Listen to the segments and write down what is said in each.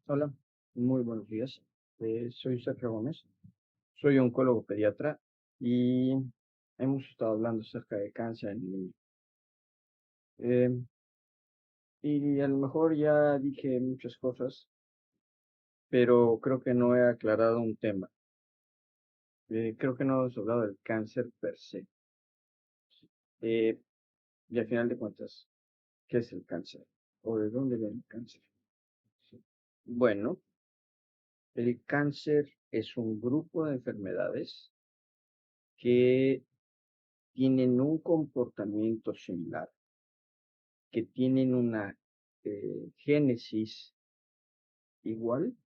Hola, muy buenos días. Soy Sergio Gómez, soy oncólogo pediatra y hemos estado hablando acerca de cáncer en niños. Eh, y a lo mejor ya dije muchas cosas, pero creo que no he aclarado un tema. Creo que no hemos hablado del cáncer per se. Eh, y al final de cuentas, ¿qué es el cáncer? ¿O de dónde viene el cáncer? Sí. Bueno, el cáncer es un grupo de enfermedades que tienen un comportamiento similar, que tienen una génesis igual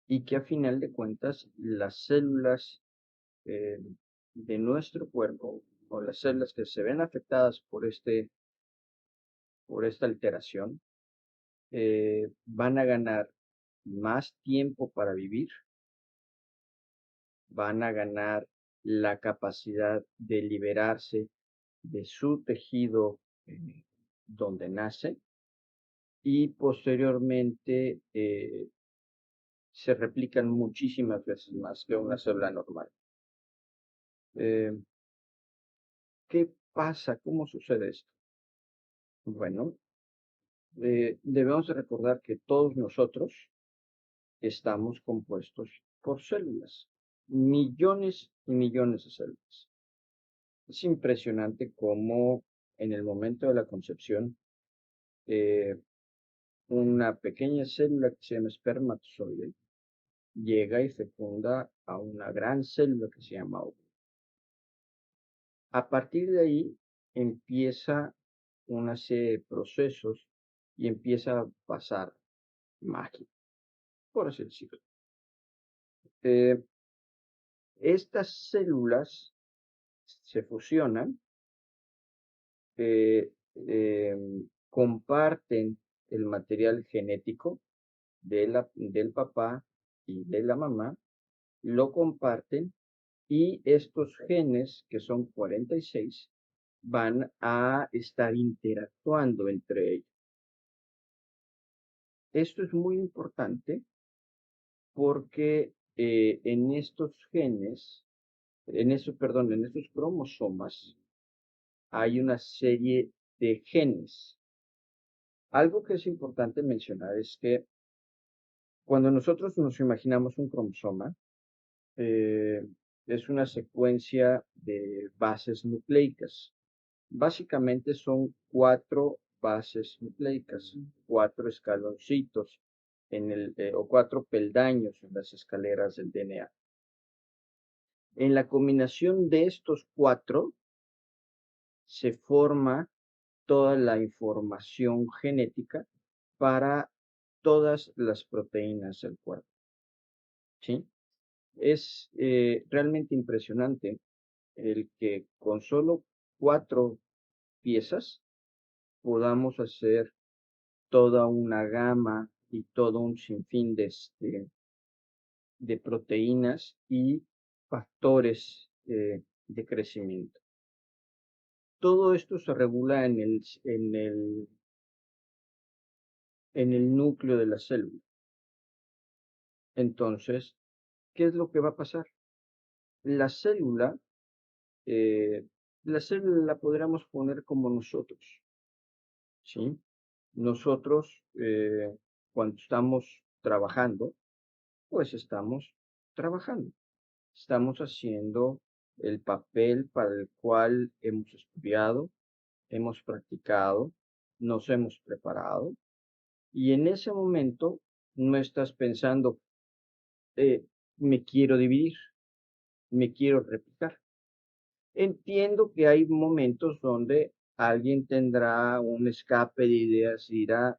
y que a final de cuentas las células eh, de nuestro cuerpo o las células que se ven afectadas por esta alteración van a ganar más tiempo para vivir, van a ganar la capacidad de liberarse de su tejido donde nace y posteriormente se replican muchísimas veces más que una célula normal. Eh, ¿Qué pasa? ¿Cómo sucede esto? Bueno, debemos de recordar que todos nosotros estamos compuestos por células, millones y millones de células. Es impresionante cómo en el momento de la concepción, eh, una pequeña célula que se llama espermatozoide llega y fecunda a una gran célula que se llama óvulo. A partir de ahí empieza una serie de procesos y empieza a pasar magia, por así decirlo. Eh, Estas células se fusionan, eh, comparten el material genético del papá y de la mamá, lo comparten y estos genes, que son 46, van a estar interactuando entre ellos. Esto es muy importante porque en estos genes, en estos cromosomas, hay una serie de genes. Algo que es importante mencionar es que cuando nosotros nos imaginamos un cromosoma, eh, es una secuencia de bases nucleicas. Básicamente son cuatro bases nucleicas, cuatro escaloncitos o cuatro peldaños en las escaleras del DNA. En la combinación de estos cuatro se forma toda la información genética para todas las proteínas del cuerpo, ¿sí? Es realmente impresionante el que con solo cuatro piezas podamos hacer toda una gama y todo un sinfín de proteínas y factores de crecimiento. Todo esto se regula en el núcleo de la célula. Entonces, ¿qué es lo que va a pasar? La célula, eh, la célula la podríamos poner como nosotros, ¿sí? Nosotros, cuando estamos trabajando, pues estamos trabajando. Estamos haciendo el papel para el cual hemos estudiado, hemos practicado, nos hemos preparado y en ese momento no estás pensando, me quiero dividir, me quiero replicar. Entiendo que hay momentos donde alguien tendrá un escape de ideas y dirá,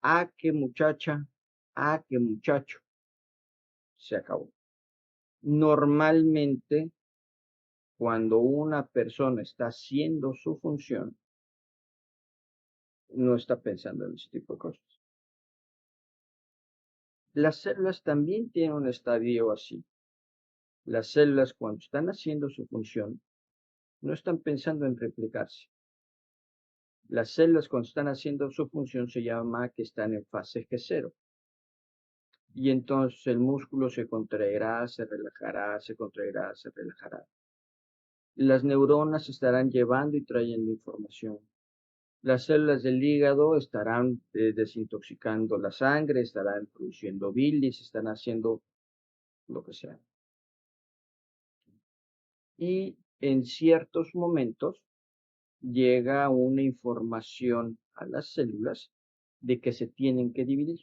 ah, qué muchacha, ah, qué muchacho, se acabó. Normalmente, cuando una persona está haciendo su función, no está pensando en ese tipo de cosas. Las células también tienen un estadio así. Las células, cuando están haciendo su función, no están pensando en replicarse. Las células cuando están haciendo su función se llama que están en fase G0. Y entonces el músculo se contraerá, se relajará, se contraerá, se relajará. Las neuronas estarán llevando y trayendo información. Las células del hígado estarán desintoxicando la sangre, estarán produciendo bilis, están haciendo lo que sea. Y en ciertos momentos llega una información a las células de que se tienen que dividir.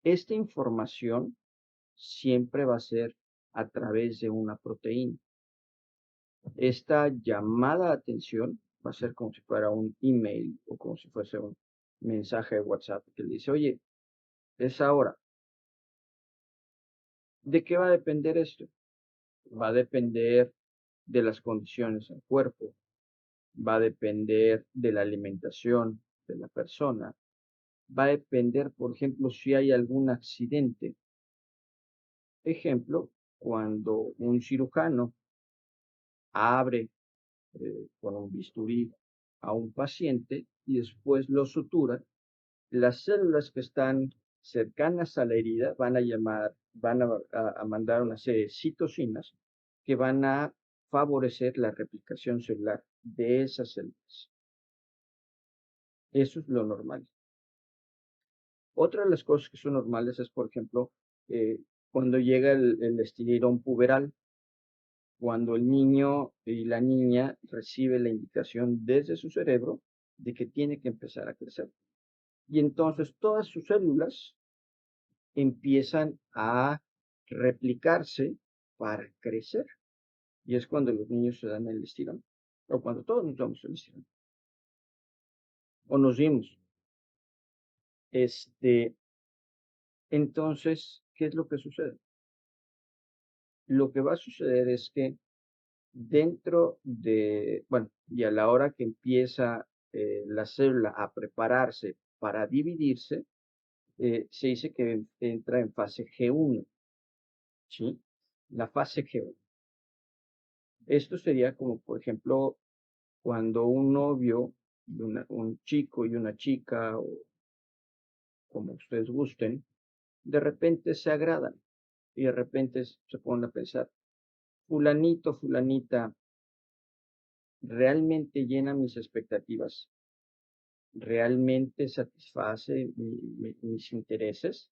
Esta información siempre va a ser a través de una proteína. Esta llamada de atención va a ser como si fuera un email o como si fuese un mensaje de WhatsApp que le dice, oye, es ahora. ¿De qué va a depender esto? Va a depender de las condiciones del cuerpo, va a depender de la alimentación de la persona, va a depender, por ejemplo, si hay algún accidente. Ejemplo, cuando un cirujano abre con un bisturí a un paciente y después lo sutura, las células que están cercanas a la herida van a mandar una serie de citocinas que van a favorecer la replicación celular de esas células. Eso es lo normal. Otra de las cosas que son normales es, por ejemplo, cuando llega el estirón puberal, cuando el niño y la niña recibe la indicación desde su cerebro de que tiene que empezar a crecer. Y entonces todas sus células empiezan a replicarse para crecer. Y es cuando los niños se dan el estirón, o cuando todos nos damos el estirón, o nos dimos. Entonces, ¿qué es lo que sucede? Lo que va a suceder es que dentro de, bueno, y a la hora que empieza la célula a prepararse para dividirse, se dice que entra en fase G1, ¿sí? La fase G1. Esto sería como, por ejemplo, cuando un novio, un chico y una chica, o como ustedes gusten, de repente se agradan y de repente se ponen a pensar, fulanito, fulanita, ¿realmente llena mis expectativas? ¿Realmente satisface mis intereses?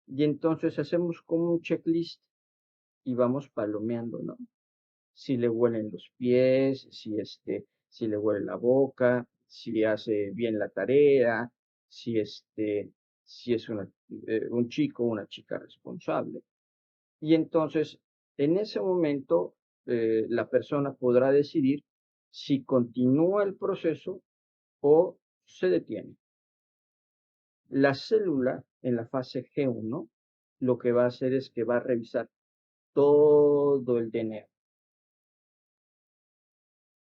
Y entonces hacemos como un checklist y vamos palomeando, ¿no? Si le huelen los pies, si le huele la boca, si hace bien la tarea, si es un chico o una chica responsable. Y entonces, en ese momento, la persona podrá decidir si continúa el proceso o se detiene. La célula en la fase G1 lo que va a hacer es que va a revisar todo el DNA,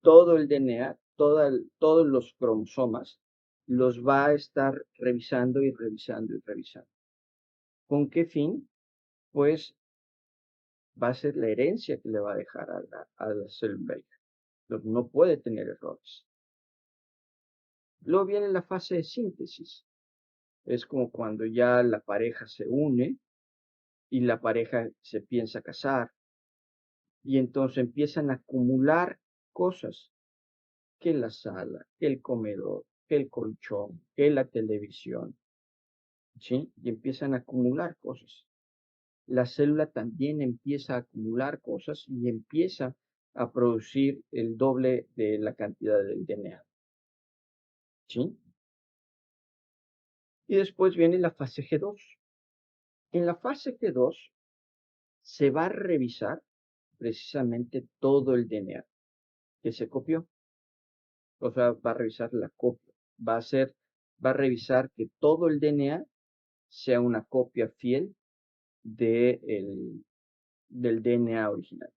todo el DNA, todos los cromosomas, los va a estar revisando y revisando y revisando. ¿Con qué fin? Pues va a ser la herencia que le va a dejar a la célula. No puede tener errores. Luego viene la fase de síntesis. Es como cuando ya la pareja se une y la pareja se piensa casar y entonces empiezan a acumular cosas, que la sala, que el comedor, que el colchón, que la televisión, ¿sí? Y empiezan a acumular cosas. La célula también empieza a acumular cosas y empieza a producir el doble de la cantidad del DNA, ¿sí? Y después viene la fase G2. En la fase G2 se va a revisar precisamente todo el DNA que se copió. O sea, va a revisar la copia. Va a revisar que todo el DNA sea una copia fiel del DNA original.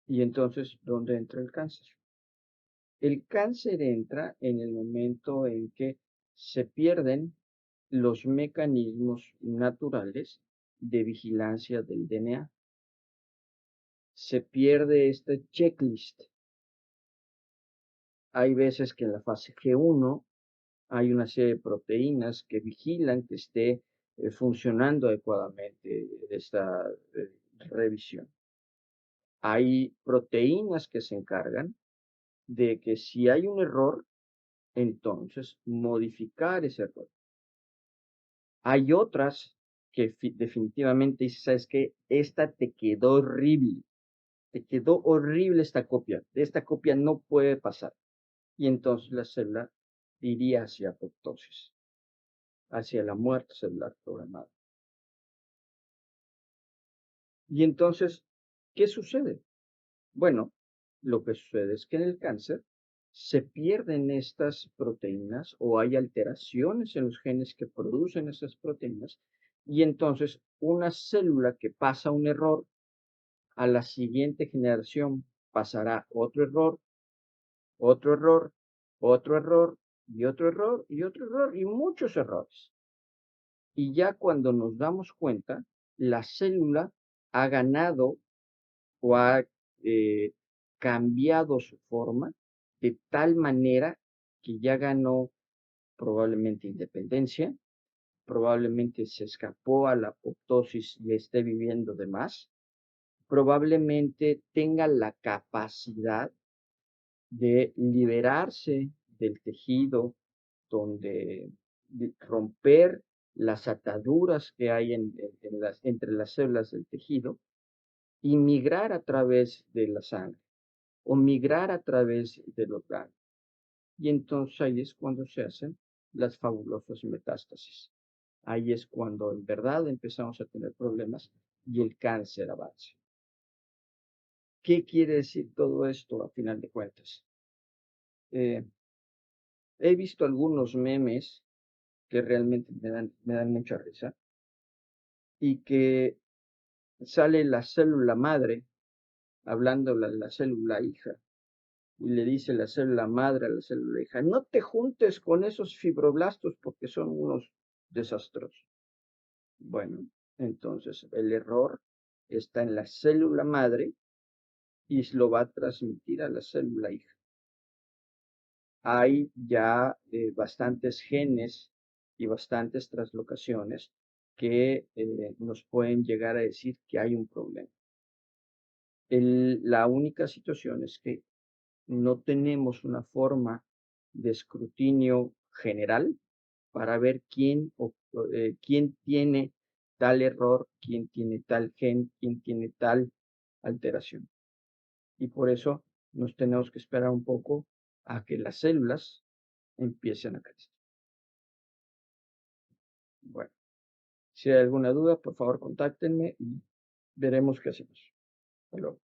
Y entonces, ¿dónde entra el cáncer? El cáncer entra en el momento en que se pierden los mecanismos naturales de vigilancia del DNA. Se pierde este checklist Hay veces que en la fase G1 hay una serie de proteínas que vigilan que esté funcionando adecuadamente esta revisión. Hay proteínas que se encargan de que si hay un error, entonces modificar ese error. Hay otras que definitivamente dices, ¿sabes qué? Esta te quedó horrible esta copia no puede pasar. Y entonces la célula iría hacia apoptosis, hacia la muerte celular programada. Y entonces, ¿qué sucede? Bueno, lo que sucede es que en el cáncer se pierden estas proteínas o hay alteraciones en los genes que producen esas proteínas y entonces una célula que pasa un error a la siguiente generación pasará otro error, otro error, otro error y otro error y otro error y muchos errores. Y ya cuando nos damos cuenta, la célula ha ganado o ha eh, cambiado su forma de tal manera que ya ganó probablemente independencia, probablemente se escapó a la apoptosis y esté viviendo de más, probablemente tenga la capacidad de liberarse del tejido, donde romper las ataduras que hay entre las células del tejido y migrar a través de la sangre o migrar a través del orgánico. Y entonces ahí es cuando se hacen las fabulosas metástasis. Ahí es cuando en verdad empezamos a tener problemas y el cáncer avanza. ¿Qué quiere decir todo esto a final de cuentas? Eh, He visto algunos memes que realmente me dan mucha risa y que sale la célula madre hablando la célula hija y le dice la célula madre a la célula hija, no te juntes con esos fibroblastos porque son unos desastrosos. Bueno, entonces el error está en la célula madre y lo va a transmitir a la célula hija. Hay ya bastantes genes y bastantes translocaciones que nos pueden llegar a decir que hay un problema. La única situación es que no tenemos una forma de escrutinio general para ver quién tiene tal error, quién tiene tal gen, quién tiene tal alteración. Y por eso nos tenemos que esperar un poco a que las células empiecen a crecer. Bueno, si hay alguna duda, por favor contáctenme y veremos qué hacemos. Hasta luego.